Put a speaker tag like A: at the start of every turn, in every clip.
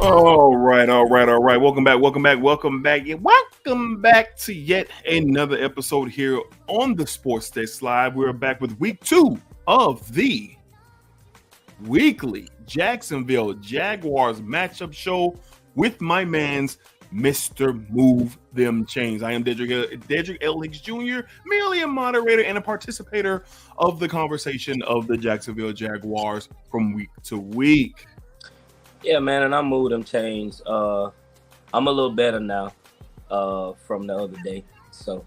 A: All right. Welcome back to yet another episode here on the Sports Desk Live. We're back with week 2 of the weekly Jacksonville Jaguars matchup show with my man's Mr. Move Them Chains. I am Dedrick L. Hicks Jr., merely a moderator and a participator of the conversation of the Jacksonville Jaguars from week to week.
B: Yeah, man, and I moved them chains. I'm a little better now from the other day. So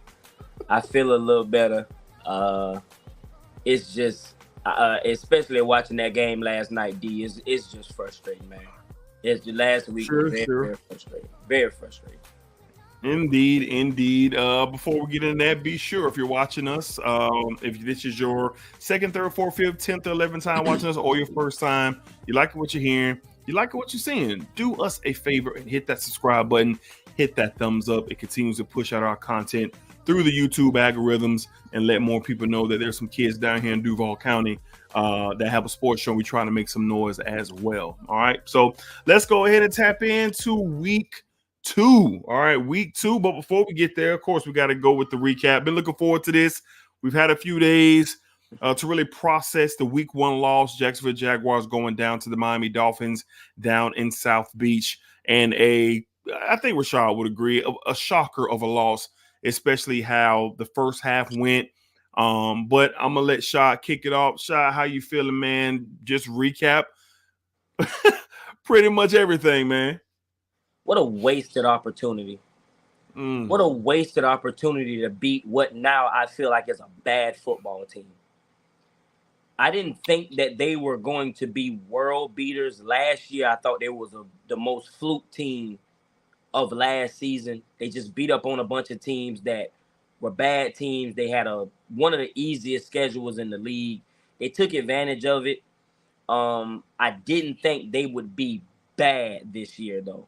B: I feel a little better. It's just, especially watching that game last night, D, it's just frustrating, man. It's the last week was very frustrating. Very frustrating.
A: Indeed. Before we get into that, be sure if you're watching us, if this is your second, third, fourth, fifth, 10th, or 11th time watching us, or your first time, you like what you're hearing, you like what you're seeing, do us a favor and hit that subscribe button, hit that thumbs up. It continues to push out our content through the YouTube algorithms and let more people know that there's some kids down here in Duval County that have a sports show. We're trying to make some noise as well. All right, so let's go ahead and tap into week 2. All right, week 2. But before we get there, of course, we got to go with the recap. Been looking forward to this. We've had a few days to really process the week 1 loss. Jacksonville Jaguars going down to the Miami Dolphins down in South Beach. And I think Rashad would agree, a shocker of a loss, especially how the first half went. But I'm going to let Shad kick it off. Shad, how you feeling, man? Just recap pretty much everything, man.
B: What a wasted opportunity. What a wasted opportunity to beat what now I feel like is a bad football team. I didn't think that they were going to be world beaters. Last year, I thought they was the most fluke team of last season. They just beat up on a bunch of teams that were bad teams. They had one of the easiest schedules in the league. They took advantage of it. I didn't think they would be bad this year, though.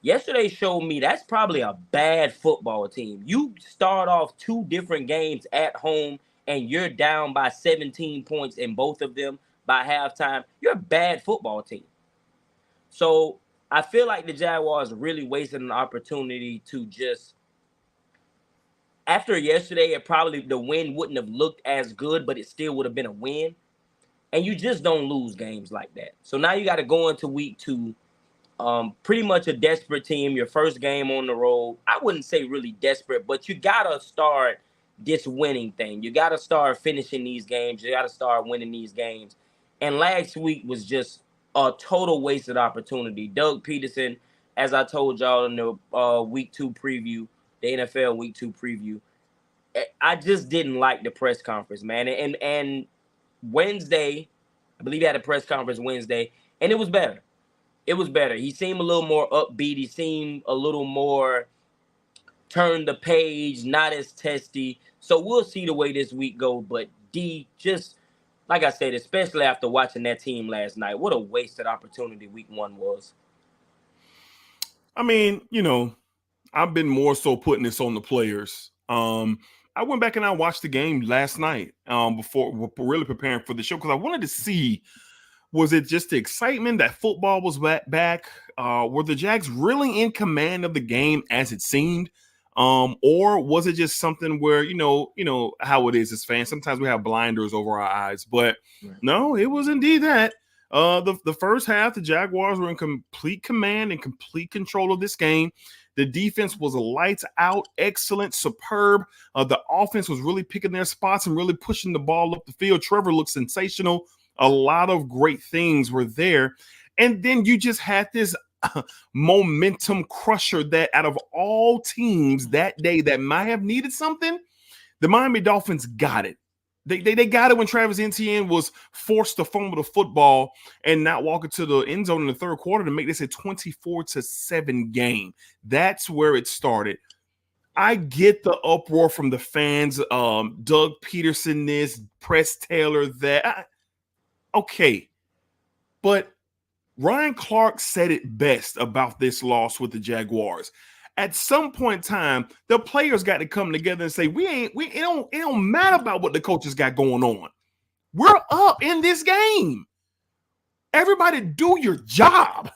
B: Yesterday showed me that's probably a bad football team. You start off 2 different games at home and you're down by 17 points in both of them by halftime. You're a bad football team. So I feel like the Jaguars really wasted an opportunity to just, after yesterday, the win wouldn't have looked as good, but it still would have been a win. And you just don't lose games like that. So now you got to go into week 2. Pretty much a desperate team, your first game on the road. I wouldn't say really desperate, but you got to start this winning thing. You got to start finishing these games. You got to start winning these games. And last week was just a total wasted opportunity. Doug Peterson, as I told y'all in the week 2 preview, the NFL week 2 preview, I just didn't like the press conference, man. And Wednesday, I believe he had a press conference Wednesday, and it was better. It was better. He seemed a little more upbeat. He seemed a little more turn the page, not as testy. So we'll see the way this week goes. But D, just like I said, especially after watching that team last night, what a wasted opportunity week 1 was.
A: I mean, I've been more so putting this on the players. I went back and I watched the game last night before really preparing for the show because I wanted to see, was it just the excitement that football was back? Were the Jags really in command of the game as it seemed? Or was it just something where, you know how it is as fans, sometimes we have blinders over our eyes, but no, it was indeed that. The first half, the Jaguars were in complete command and complete control of this game. The defense was lights out, excellent, superb. The offense was really picking their spots and really pushing the ball up the field. Trevor looked sensational. A lot of great things were there. And then you just had this momentum crusher that out of all teams that day that might have needed something, the Miami Dolphins got it. They got it when Travis Etienne was forced to fumble the football and not walk into the end zone in the third quarter to make this a 24-7 game. That's where it started. I get the uproar from the fans. Doug Peterson this, Press Taylor that. Okay, but Ryan Clark said it best about this loss with the Jaguars. At some point in time, the players got to come together and say, it don't matter about what the coaches got going on. We're up in this game. Everybody do your job.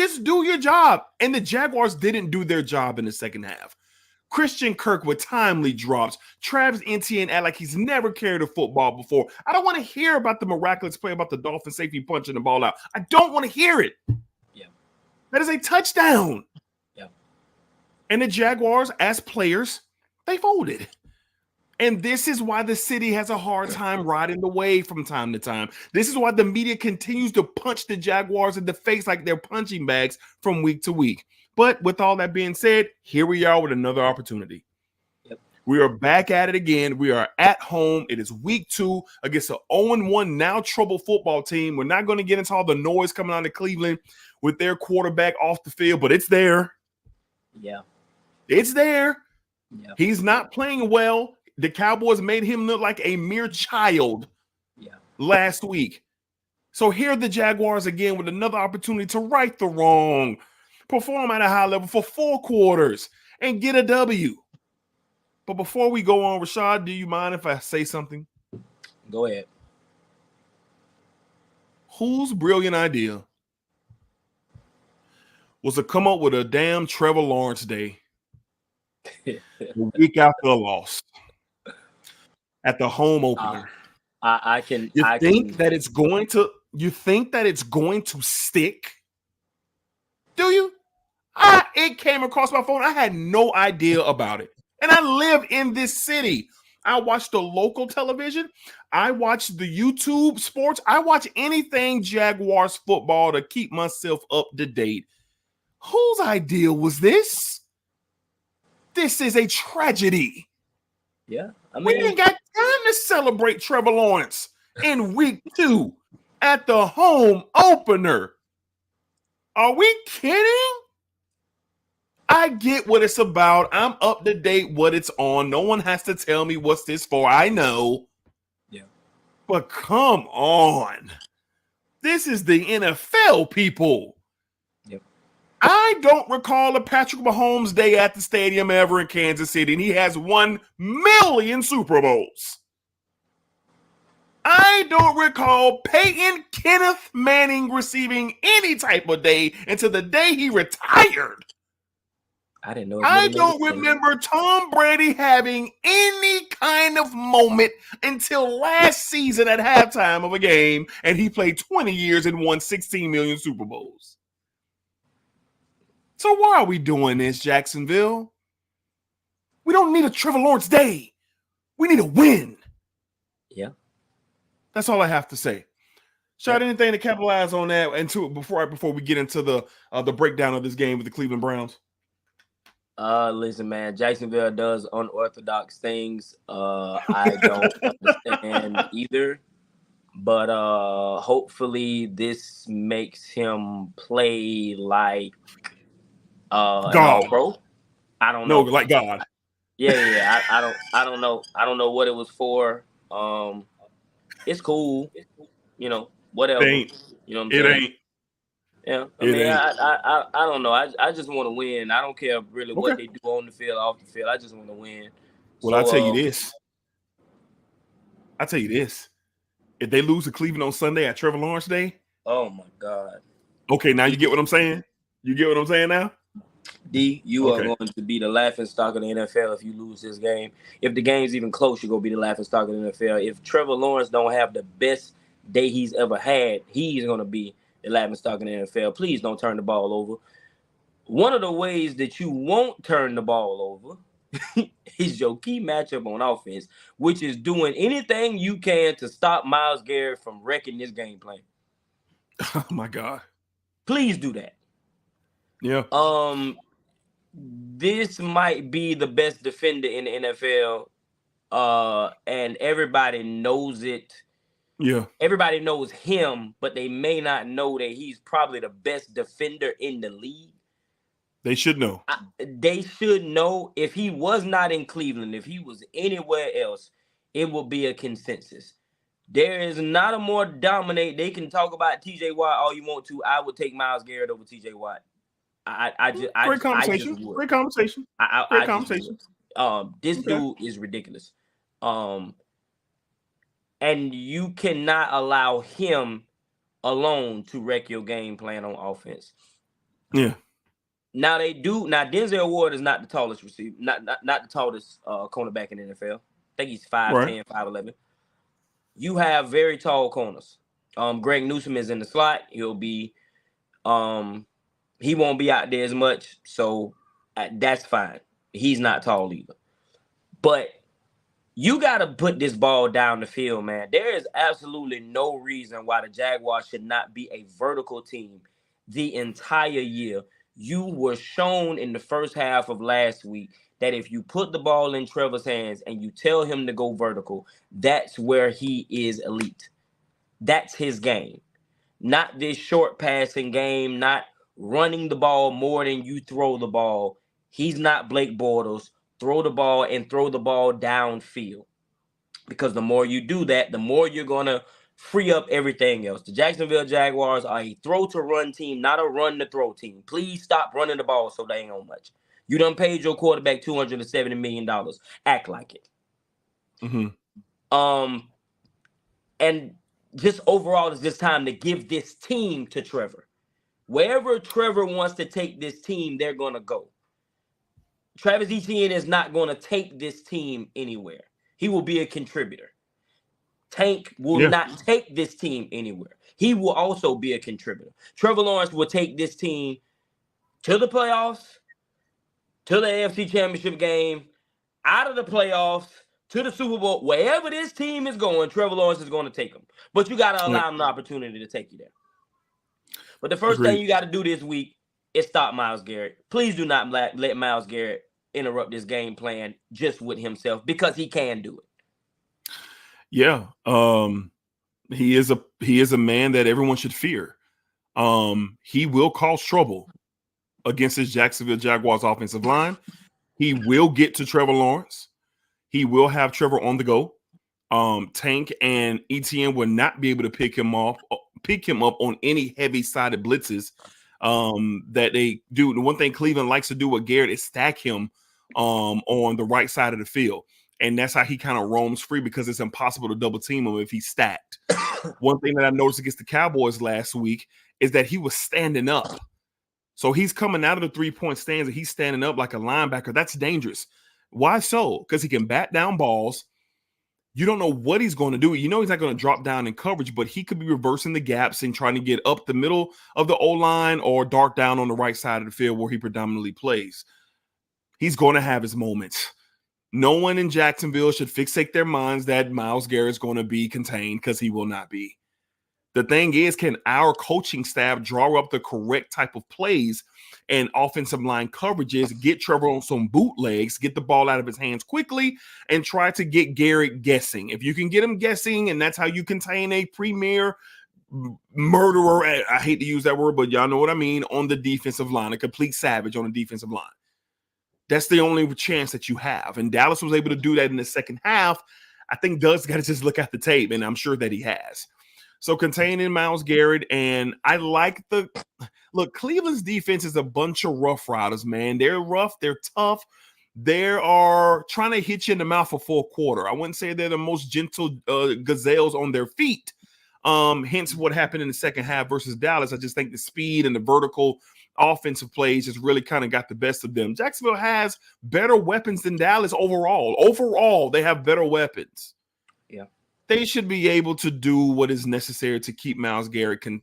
A: Just do your job. And the Jaguars didn't do their job in the second half. Christian Kirk with timely drops. Travis Etienne act like he's never carried a football before. I don't want to hear about the miraculous play about the Dolphin safety punching the ball out. I don't want to hear it.
B: Yeah.
A: That is a touchdown.
B: Yeah.
A: And the Jaguars, as players, they folded. And this is why the city has a hard time riding the wave from time to time. This is why the media continues to punch the Jaguars in the face like they're punching bags from week to week. But with all that being said, here we are with another opportunity.
B: Yep.
A: We are back at it again. We are at home. It is week 2 against an 0-1 now troubled football team. We're not going to get into all the noise coming out of Cleveland with their quarterback off the field, but it's there.
B: Yeah.
A: It's there.
B: Yeah.
A: He's not playing well. The Cowboys made him look like a mere child last week. So here are the Jaguars again with another opportunity to right the wrong, perform at a high level for 4 quarters, and get a W. But before we go on, Rashad, do you mind if I say something?
B: Go ahead.
A: Whose brilliant idea was to come up with a damn Trevor Lawrence day a week after a loss at the home opener? You think that it's going to stick? Do you? It came across my phone. I had no idea about it. And I live in this city. I watch the local television. I watch the YouTube sports. I watch anything Jaguars football to keep myself up to date. Whose idea was this? This is a tragedy.
B: Yeah.
A: We ain't got time to celebrate Trevor Lawrence in week 2 at the home opener. Are we kidding? I get what it's about. I'm up to date what it's on. No one has to tell me what's this for. I know.
B: Yeah.
A: But come on. This is the NFL, people.
B: Yep.
A: I don't recall a Patrick Mahomes day at the stadium ever in Kansas City, and he has 1 million Super Bowls. I don't recall Peyton Kenneth Manning receiving any type of day until the day he retired.
B: I didn't know.
A: I don't remember Tom Brady having any kind of moment until last season at halftime of a game, and he played 20 years and won 16 million Super Bowls. So why are we doing this, Jacksonville? We don't need a Trevor Lawrence day. We need a win.
B: Yeah.
A: That's all I have to say. Shot anything to capitalize on that and to before we get into the breakdown of this game with the Cleveland Browns?
B: Listen, man, Jacksonville does unorthodox things. I don't understand either. But hopefully this makes him play like
A: God,
B: bro. I don't know.
A: No, like God.
B: Yeah. I don't know. I don't know what it was for. It's cool. You know, whatever.
A: It ain't.
B: You know what I'm
A: it
B: saying?
A: Ain't.
B: Yeah, I don't know. I just want to win. I don't care really what they do on the field, off the field. I just want to win.
A: Well, I'll tell you this. If they lose to Cleveland on Sunday at Trevor Lawrence Day.
B: Oh, my God.
A: Okay, now you get what I'm saying? You get what I'm saying now?
B: D, you are going to be the laughing stock of the NFL if you lose this game. If the game's even close, you're going to be the laughing stock of the NFL. If Trevor Lawrence don't have the best day he's ever had, he's going to be the laughing stock in the NFL. Please don't turn the ball over. One of the ways that you won't turn the ball over is your key matchup on offense, which is doing anything you can to stop Myles Garrett from wrecking this game plan.
A: Oh, my God.
B: Please do that.
A: Yeah.
B: This might be the best defender in the NFL, and everybody knows it.
A: Yeah.
B: Everybody knows him, but they may not know that he's probably the best defender in the league.
A: They should know.
B: They should know. If he was not in Cleveland, if he was anywhere else, it would be a consensus. There is not a more dominate. They can talk about TJ Watt all you want to. I would take Myles Garrett over TJ Watt.
A: Great conversation.
B: This dude is ridiculous. And you cannot allow him alone to wreck your game plan on offense.
A: Yeah.
B: Now they do. Now Denzel Ward is not the tallest receiver, not the tallest cornerback in the NFL. I think he's 5'10", 5'11". You have very tall corners. Greg Newsome is in the slot. He'll be he won't be out there as much, so that's fine. He's not tall either. But you got to put this ball down the field, man. There is absolutely no reason why the Jaguars should not be a vertical team the entire year. You were shown in the first half of last week that if you put the ball in Trevor's hands and you tell him to go vertical, that's where he is elite. That's his game. Not this short passing game, not running the ball more than you throw the ball. He's not Blake Bortles. Throw the ball and throw the ball downfield. Because the more you do that, the more you're going to free up everything else. The Jacksonville Jaguars are a throw-to-run team, not a run-to-throw team. Please stop running the ball so dang on much. You done paid your quarterback $270 million. Act like it.
A: Mm-hmm.
B: And just overall, it's just time to give this team to Trevor. Wherever Trevor wants to take this team, they're going to go. Travis Etienne is not going to take this team anywhere. He will be a contributor. Tank will not take this team anywhere. He will also be a contributor. Trevor Lawrence will take this team to the playoffs, to the AFC Championship game, out of the playoffs, to the Super Bowl. Wherever this team is going, Trevor Lawrence is going to take them. But you got to allow him the opportunity to take you there. But the first thing you got to do this week is stop Myles Garrett. Please do not let Myles Garrett interrupt this game plan just with himself, because he can do it.
A: Yeah. He is a man that everyone should fear. He will cause trouble against his Jacksonville Jaguars offensive line. He will get to Trevor Lawrence. He will have Trevor on the go. Tank and Etienne will not be able to pick him up on any heavy-sided blitzes that they do. The one thing Cleveland likes to do with Garrett is stack him on the right side of the field. And that's how he kind of roams free, because it's impossible to double team him if he's stacked. One thing that I noticed against the Cowboys last week is that he was standing up. So he's coming out of the three-point stance and he's standing up like a linebacker. That's dangerous. Why so? Because he can bat down balls. You don't know what he's going to do. You know he's not going to drop down in coverage, but he could be reversing the gaps and trying to get up the middle of the O-line or dart down on the right side of the field where he predominantly plays. He's going to have his moments. No one in Jacksonville should fixate their minds that Myles Garrett is going to be contained, because he will not be. The thing is, can our coaching staff draw up the correct type of plays and offensive line coverages, get Trevor on some bootlegs, get the ball out of his hands quickly, and try to get Garrett guessing? If you can get him guessing, and that's how you contain a premier murderer, I hate to use that word, but y'all know what I mean, on the defensive line, a complete savage on the defensive line. That's the only chance that you have. And Dallas was able to do that in the second half. I think Doug's got to just look at the tape, and I'm sure that he has. So containing Myles Garrett, and I like look, Cleveland's defense is a bunch of rough riders, man. They're rough. They're tough. They are trying to hit you in the mouth for full quarter. I wouldn't say they're the most gentle gazelles on their feet. Hence what happened in the second half versus Dallas. I just think the speed and the vertical offensive plays just really kind of got the best of them. Jacksonville has better weapons than Dallas overall. Overall, they have better weapons.
B: Yeah.
A: They should be able to do what is necessary to keep Myles Garrett I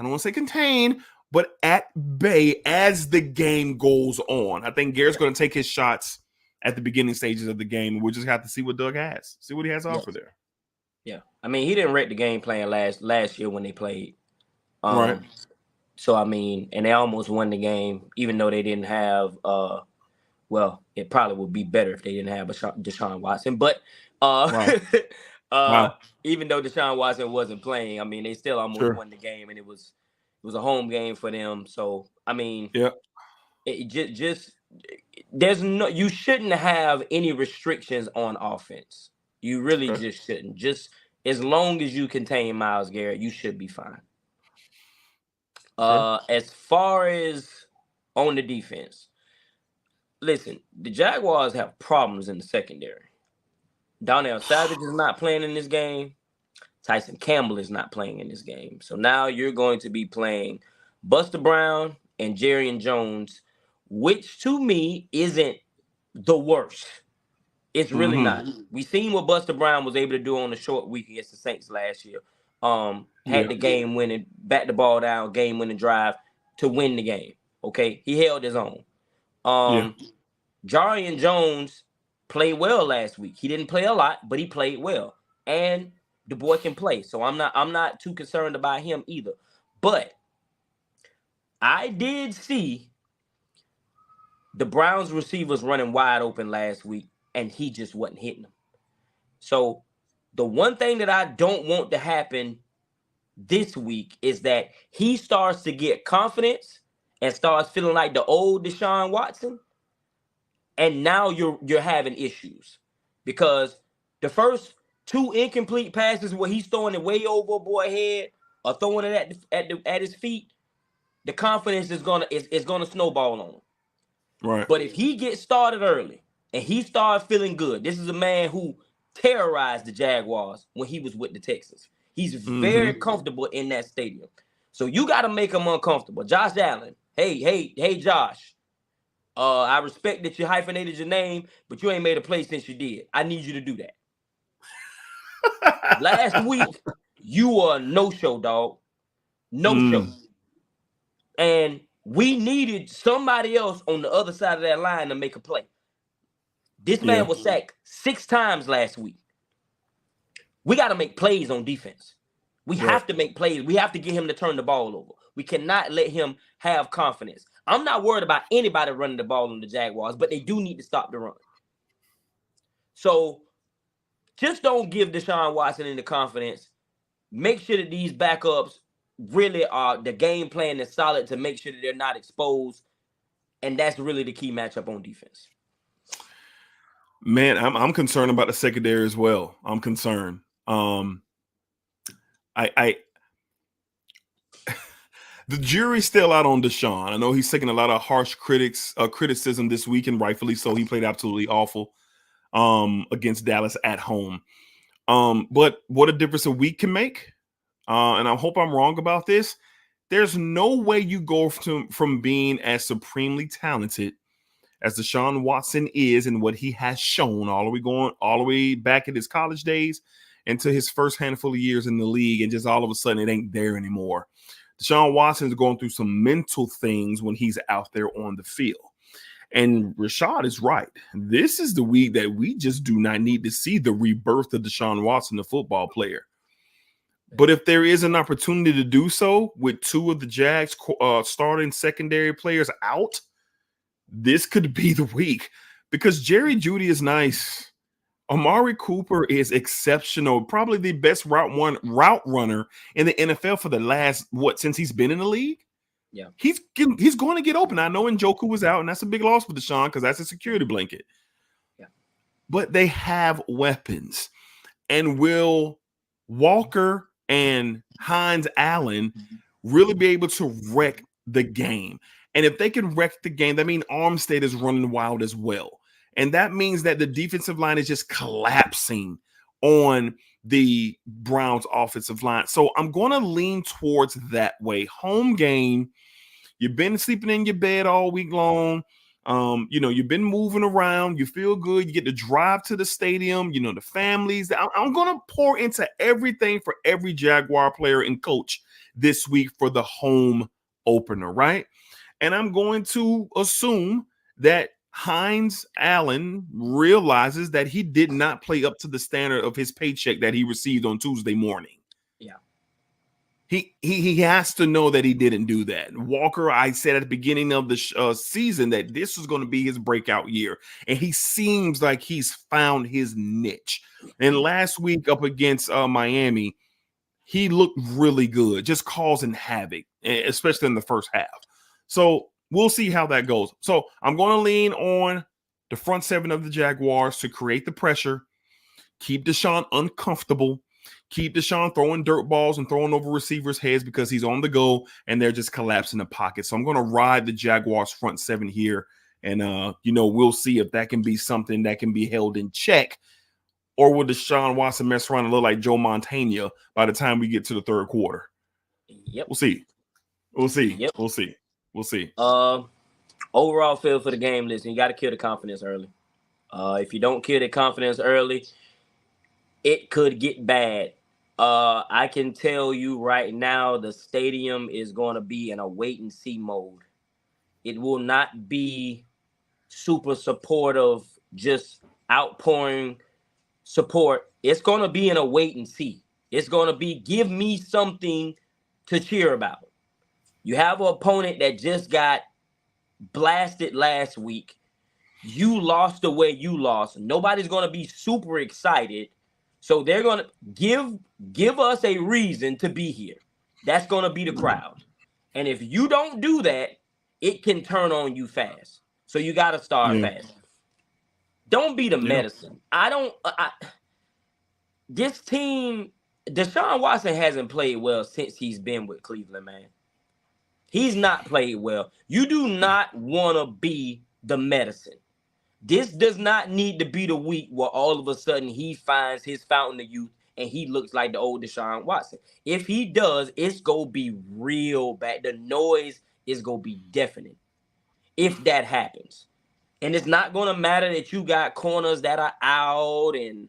A: don't want to say contained, but at bay as the game goes on. I think Garrett's going to take his shots at the beginning stages of the game. We'll just have to see what Doug has. See what he has to offer there.
B: Yeah. I mean, he didn't wreck the game plan last year when they played.
A: Right.
B: So, I mean, and they almost won the game, even though they didn't have well, it probably would be better if they didn't have Deshaun Watson. But
A: Wow.
B: even though Deshaun Watson wasn't playing, I mean, they still almost won the game, and it was a home game for them. So, I mean, it just there's no, you shouldn't have any restrictions on offense. You really just shouldn't. Just as long as you contain Myles Garrett, you should be fine. As far as on the defense, listen, the Jaguars have problems in the secondary. Donnell Savage is not playing in this game. Tyson Campbell is not playing in this game. So now you're going to be playing Buster Brown and Jerry Jones, which to me isn't the worst. It's really not. We seen what Buster Brown was able to do on the short week against the Saints last year. Had the game winning, back the ball down, game winning drive to win the game. Okay, he held his own. Jarian Jones played well last week. He didn't play a lot, but he played well, and the boy can play. So I'm not too concerned about him either. But I did see the Browns receivers running wide open last week, and he just wasn't hitting them. So the one thing that I don't want to happen this week is that he starts to get confidence and starts feeling like the old Deshaun Watson, and now you're having issues because the first 2 incomplete passes where he's throwing it way over a boy's head or throwing it at his feet, the confidence is gonna snowball on him.
A: Right.
B: But if he gets started early and he starts feeling good, this is a man who terrorized the Jaguars when he was with the Texans. He's very comfortable in that stadium. So you got to make him uncomfortable. Josh Allen, hey, Josh. I respect that you hyphenated your name, but you ain't made a play since you did. I need you to do that. Last week, you were a no-show, dog. No-show. And we needed somebody else on the other side of that line to make a play. This man was sacked 6 times last week. We got to make plays on defense. We have to make plays. We have to get him to turn the ball over. We cannot let him have confidence. I'm not worried about anybody running the ball on the Jaguars, but they do need to stop the run. So just don't give Deshaun Watson any confidence. Make sure that these backups really are, the game plan is solid to make sure that they're not exposed. And that's really the key matchup on defense.
A: Man, I'm concerned about the secondary as well. I'm concerned. The jury's still out on Deshaun. I know he's taking a lot of harsh criticism this week, and rightfully so. He played absolutely awful against Dallas at home. But what a difference a week can make. And I hope I'm wrong about this. There's no way you go from being as supremely talented as Deshaun Watson is and what he has shown all the way back in his college days into his first handful of years in the league, and just all of a sudden it ain't there anymore. Deshaun Watson is going through some mental things when he's out there on the field. And Rashad is right. This is the week that we just do not need to see the rebirth of Deshaun Watson, the football player. But if there is an opportunity to do so with 2 of the Jags starting secondary players out, this could be the week, because Jerry Jeudy is nice. Amari Cooper is exceptional, probably the best route runner in the NFL for the last, since he's been in the league.
B: Yeah,
A: he's going to get open. I know Njoku was out, and that's a big loss for Deshaun because that's a security blanket.
B: Yeah,
A: but they have weapons, and will Walker and Hines Allen really be able to wreck the game? And if they can wreck the game, that means Armstead is running wild as well. And that means that the defensive line is just collapsing on the Browns offensive line. So I'm going to lean towards that way. Home game. You've been sleeping in your bed all week long. You've been moving around. You feel good. You get to drive to the stadium. The families. I'm going to pour into everything for every Jaguar player and coach this week for the home opener, right? And I'm going to assume that Hines Allen realizes that he did not play up to the standard of his paycheck that he received on Tuesday morning.
B: Yeah.
A: He has to know that he didn't do that. Walker, I said at the beginning of the season that this was going to be his breakout year, and he seems like he's found his niche. And last week up against Miami, he looked really good, just causing havoc, especially in the first half. So we'll see how that goes. So I'm going to lean on the front 7 of the Jaguars to create the pressure, keep Deshaun uncomfortable, keep Deshaun throwing dirt balls and throwing over receivers' heads because he's on the go and they're just collapsing the pocket. So I'm going to ride the Jaguars front 7 here. And, we'll see if that can be something that can be held in check, or will Deshaun Watson mess around and look like Joe Montana by the time we get to the third quarter?
B: Yep.
A: We'll see. We'll see.
B: Yep.
A: We'll see. We'll see.
B: Overall feel for the game. Listen, you got to kill the confidence early. If you don't kill the confidence early, it could get bad. I can tell you right now, the stadium is going to be in a wait and see mode. It will not be super supportive, just outpouring support. It's going to be in a wait and see. It's going to be give me something to cheer about. You have an opponent that just got blasted last week. You lost the way you lost. Nobody's going to be super excited. So they're going to give us a reason to be here. That's going to be the crowd. And if you don't do that, it can turn on you fast. So you got to start fast. Don't be the medicine. This team, Deshaun Watson hasn't played well since he's been with Cleveland, man. He's not played well. You do not want to be the medicine. This does not need to be the week where all of a sudden he finds his fountain of youth and he looks like the old Deshaun Watson. If he does, it's going to be real bad. The noise is going to be deafening if that happens. And it's not going to matter that you got corners that are out and,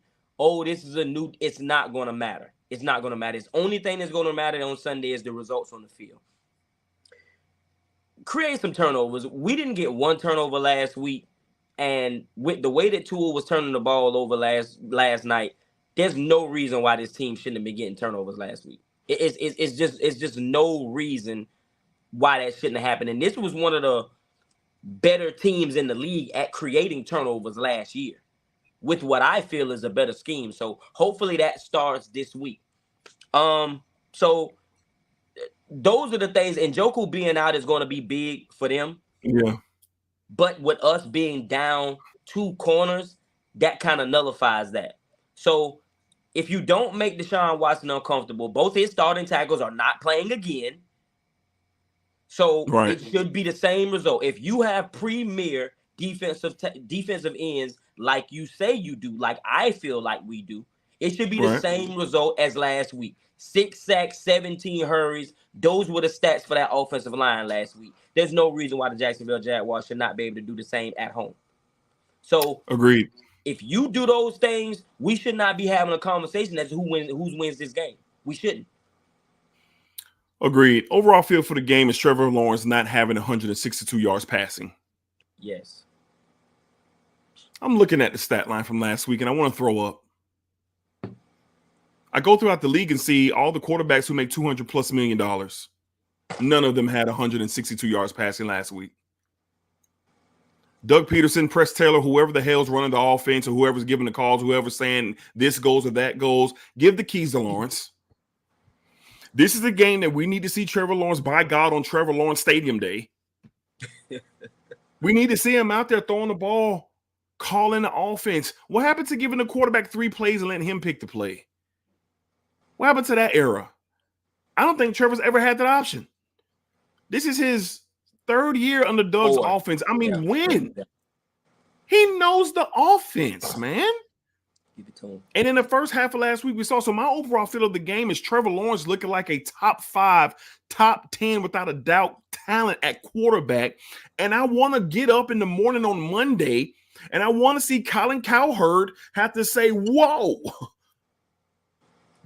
B: this is it's not going to matter. It's not going to matter. It's the only thing that's going to matter on Sunday is the results on the field. Create some turnovers. We didn't get one turnover last week. And with the way that Tua was turning the ball over last night, there's no reason why this team shouldn't have been getting turnovers last week. It's just no reason why that shouldn't have happened. And this was one of the better teams in the league at creating turnovers last year with what I feel is a better scheme. So hopefully that starts this week. So those are the things. And Njoku being out is going to be big for them.
A: Yeah.
B: But with us being down 2 corners, that kind of nullifies that. So if you don't make Deshaun Watson uncomfortable, both his starting tackles are not playing again. So It should be the same result. If you have premier defensive ends like you say you do, like I feel like we do, it should be the same result as last week. 6 sacks, 17 hurries. Those were the stats for that offensive line last week. There's no reason why the Jacksonville Jaguars should not be able to do the same at home. So,
A: agreed.
B: If you do those things, we should not be having a conversation as to who wins this game. We shouldn't.
A: Agreed. Overall feel for the game is Trevor Lawrence not having 162 yards passing.
B: Yes.
A: I'm looking at the stat line from last week, and I want to throw up. I go throughout the league and see all the quarterbacks who make $200+ million. None of them had 162 yards passing last week. Doug Peterson, Press Taylor, whoever the hell's running the offense or whoever's giving the calls, whoever's saying this goes or that goes, give the keys to Lawrence. This is the game that we need to see Trevor Lawrence, by God, on Trevor Lawrence Stadium Day. We need to see him out there throwing the ball, calling the offense. What happened to giving the quarterback 3 plays and letting him pick the play? What happened to that era? I don't think Trevor's ever had that option. This is his 3rd year under Doug's offense. I mean, when? He knows the offense, man. And in the first half of last week, we saw. So my overall feel of the game is Trevor Lawrence looking like a top 5, top 10, without a doubt, talent at quarterback. And I want to get up in the morning on Monday, and I want to see Colin Cowherd have to say, whoa.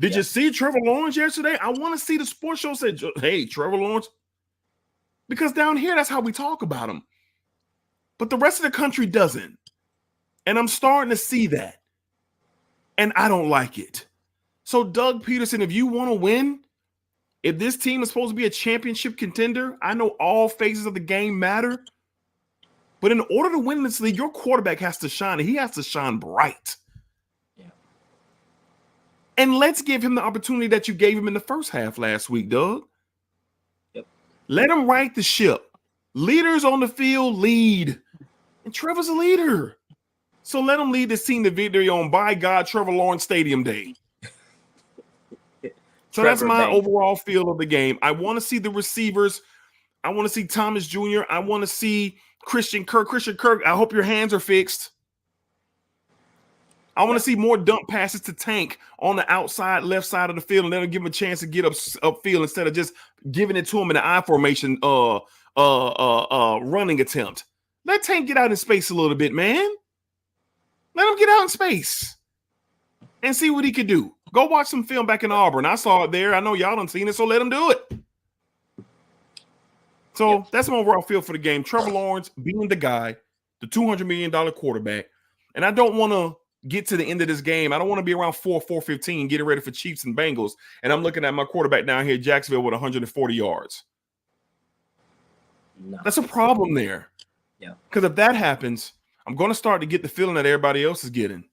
A: Did you see Trevor Lawrence yesterday? I want to see the sports show say, hey, Trevor Lawrence. Because down here, that's how we talk about him. But the rest of the country doesn't. And I'm starting to see that. And I don't like it. So, Doug Peterson, if you want to win, if this team is supposed to be a championship contender, I know all phases of the game matter. But in order to win this league, your quarterback has to shine, and he has to shine bright. And let's give him the opportunity that you gave him in the first half last week, Doug.
B: Yep.
A: Let him right the ship. Leaders on the field lead. And Trevor's a leader. So let him lead this team to victory on, by God, Trevor Lawrence Stadium Day. So that's my overall feel of the game. I want to see the receivers. I want to see Thomas Jr. I want to see Christian Kirk. Christian Kirk, I hope your hands are fixed. I want to see more dump passes to Tank on the outside left side of the field, and let him give him a chance to get upfield instead of just giving it to him in the I formation running attempt. Let Tank get out in space a little bit, man. Let him get out in space and see what he could do. Go watch some film back in Auburn. I saw it there. I know y'all done seen it, so let him do it. So that's my overall feel for the game. Trevor Lawrence being the guy, the $200 million quarterback. And I don't want to get to the end of this game. I don't want to be around 4:15 getting ready for Chiefs and Bengals. And I'm looking at my quarterback down here, Jacksonville, with 140 yards. No. That's a problem there.
B: Yeah.
A: Because if that happens, I'm going to start to get the feeling that everybody else is getting.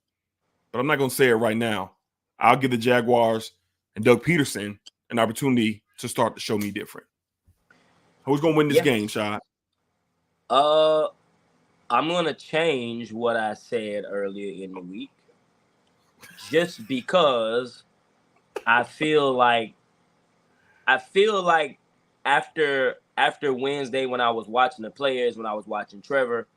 A: But I'm not going to say it right now. I'll give the Jaguars and Doug Peterson an opportunity to start to show me different. Who's going to win this game, Shad?
B: I'm going to change what I said earlier in the week just because I feel like after Wednesday when I was watching the players, when I was watching Trevor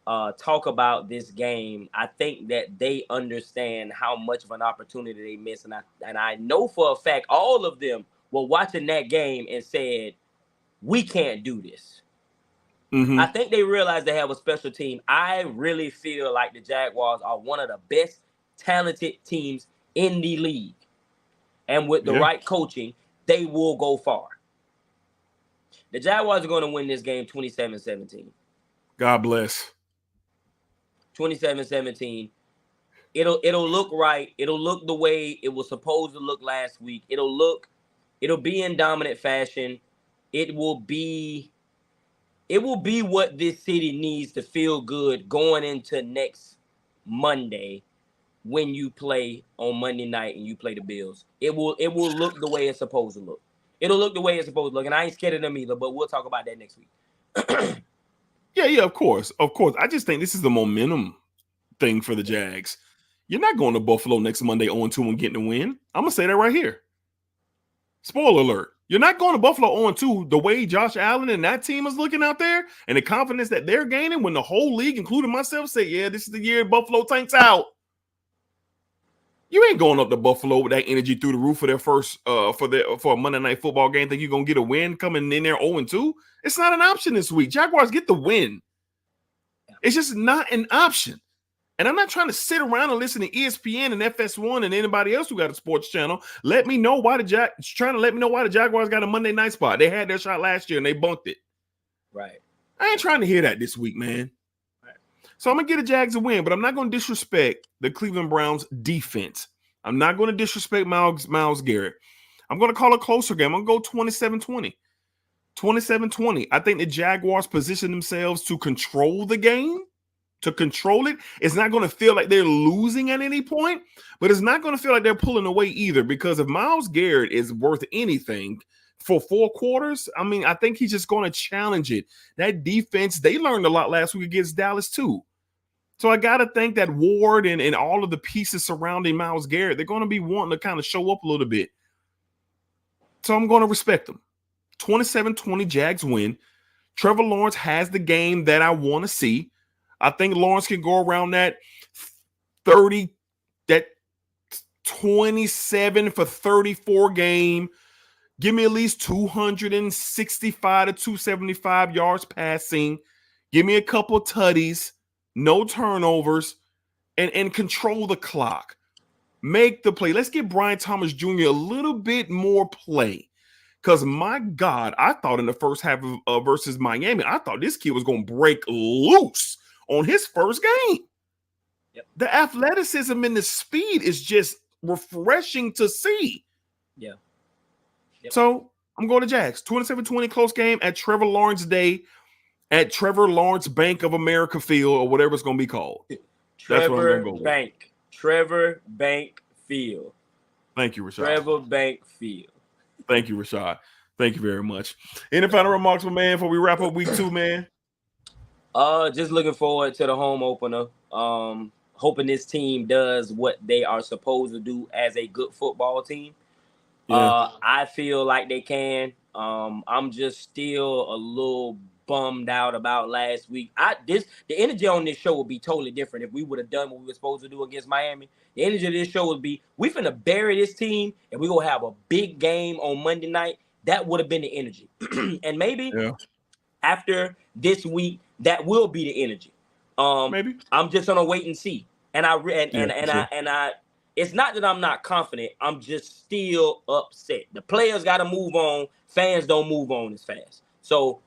B: talk about this game, I think that they understand how much of an opportunity they missed. And I know for a fact all of them were watching that game and said, we can't do this.
A: Mm-hmm.
B: I think they realize they have a special team. I really feel like the Jaguars are one of the best talented teams in the league. And with the right coaching, they will go far. The Jaguars are going to win this game 27-17.
A: God bless.
B: 27-17. It'll look right. It'll look the way it was supposed to look last week. It'll be in dominant fashion. It will be what this city needs to feel good going into next Monday when you play on Monday night and you play the Bills. It will look the way it's supposed to look. It'll look the way it's supposed to look. And I ain't scared of them either, but we'll talk about that next week.
A: Yeah, of course. Of course. I just think this is the momentum thing for the Jags. You're not going to Buffalo next Monday 0-2 and getting a win. I'm going to say that right here. Spoiler alert. You're not going to Buffalo 0-2 the way Josh Allen and that team is looking out there and the confidence that they're gaining when the whole league, including myself, say, yeah, this is the year Buffalo tanks out. You ain't going up to Buffalo with that energy through the roof for their first for a Monday Night Football game. Think you're going to get a win coming in there 0-2? It's not an option this week. Jaguars get the win. It's just not an option. And I'm not trying to sit around and listen to ESPN and FS1 and anybody else who got a sports channel. Let me know why the Jaguars got a Monday night spot. They had their shot last year and they bunked it.
B: Right.
A: I ain't trying to hear that this week, man. Right. So I'm going to get the Jags a win, but I'm not going to disrespect the Cleveland Browns defense. I'm not going to disrespect Myles Garrett. I'm going to call a closer game. I'm going to go 27-20. 27-20. I think the Jaguars position themselves to control the game. To control it. It's not going to feel like they're losing at any point, but it's not going to feel like they're pulling away either, because if Myles Garrett is worth anything for 4 quarters, I mean, I think he's just going to challenge it. That defense, they learned a lot last week against Dallas too. So I got to think that Ward and all of the pieces surrounding Myles Garrett, they're going to be wanting to kind of show up a little bit. So I'm going to respect them. 27-20 Jags win. Trevor Lawrence has the game that I want to see. I think Lawrence can go around that 27 for 34 game. Give me at least 265 to 275 yards passing. Give me a couple of tutties, no turnovers, and control the clock. Make the play. Let's give Brian Thomas Jr. a little bit more play. Because, my God, I thought in the first half of versus Miami, I thought this kid was going to break loose on his first game.
B: Yep.
A: The athleticism and the speed is just refreshing to see.
B: Yeah. Yep.
A: So I'm going to Jags. 27-20 close game at Trevor Lawrence Day at Trevor Lawrence Bank of America Field, or whatever it's going to be called.
B: Trevor Bank. Trevor Bank Field.
A: Thank you, Rashad.
B: Trevor Bank Field.
A: Thank you, Rashad. Thank you very much. Any final remarks, my man, before we wrap up week 2, man?
B: Just looking forward to the home opener. Hoping this team does what they are supposed to do as a good football team. Yeah. I feel like they can. I'm just still a little bummed out about last week. The energy on this show would be totally different if we would have done what we were supposed to do against Miami. The energy of this show would be, we finna bury this team and we're gonna have a big game on Monday night That would have been the energy. And maybe after this week, that will be the energy.
A: Maybe.
B: I'm just gonna wait and see. And I it's not that I'm not confident. I'm just still upset. The players got to move on. Fans don't move on as fast. So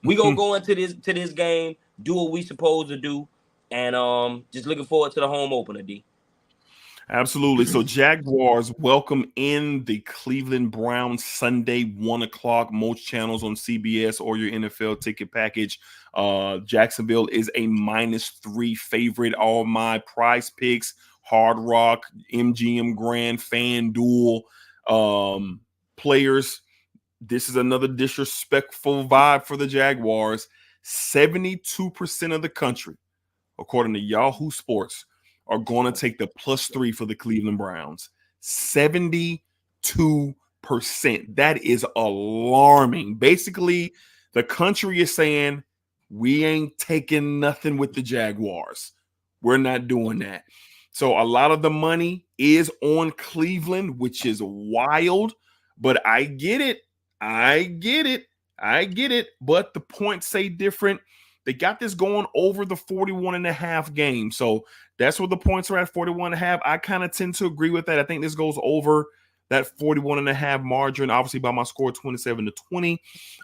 B: we gonna go into this game, do what we supposed to do, and just looking forward to the home opener, D.
A: Absolutely. So Jaguars welcome in the Cleveland Browns Sunday, 1:00, most channels on CBS or your NFL ticket package. Jacksonville is a -3 favorite. All my prize picks, Hard Rock, MGM Grand, FanDuel, players. This is another disrespectful vibe for the Jaguars. 72% of the country, according to Yahoo Sports, are going to take the +3 for the Cleveland Browns. 72%. That is alarming. Basically, the country is saying, we ain't taking nothing with the Jaguars. We're not doing that. So a lot of the money is on Cleveland, which is wild, but I get it. But the points say different. They got this going over the 41.5 game. So that's where the points are at, 41.5. I kind of tend to agree with that. I think this goes over that 41.5 margin, obviously by my score 27-20.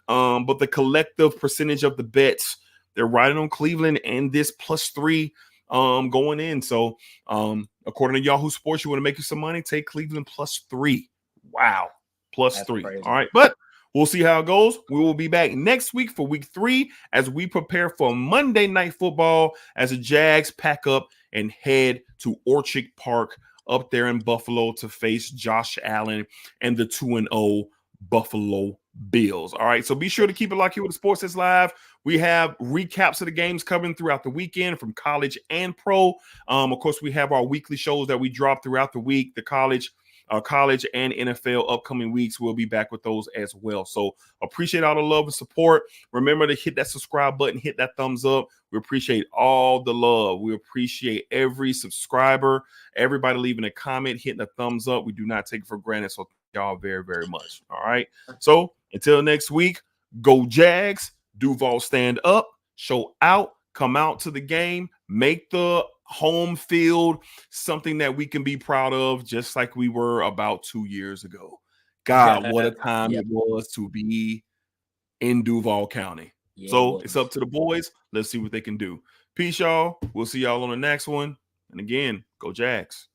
A: But the collective percentage of the bets, they're riding on Cleveland and this +3 going in. So according to Yahoo Sports, you want to make you some money, take Cleveland +3. Wow. +3. All right. But we'll see how it goes. We will be back next week for week 3 as we prepare for Monday Night Football as the Jags pack up and head to Orchard Park up there in Buffalo to face Josh Allen and the 2-0 Buffalo Bills. All right, so be sure to keep it locked here with the Sports That's Live. We have recaps of the games coming throughout the weekend from college and pro. Of course, we have our weekly shows that we drop throughout the week, the college and NFL upcoming weeks. We'll be back with those as well. So appreciate all the love and support. Remember to hit that subscribe button, hit that thumbs up. We appreciate all the love. We appreciate every subscriber, everybody leaving a comment, hitting a thumbs up. We do not take it for granted. So thank y'all very, very much. All right. So until next week, go Jags. Duval stand up, show out, come out to the game, make the home field something that we can be proud of, just like we were about 2 years ago. God, what a time it was to be in Duval County. So it's up to the boys. Let's see what they can do. Peace, y'all. We'll see y'all on the next one. And again, go Jags.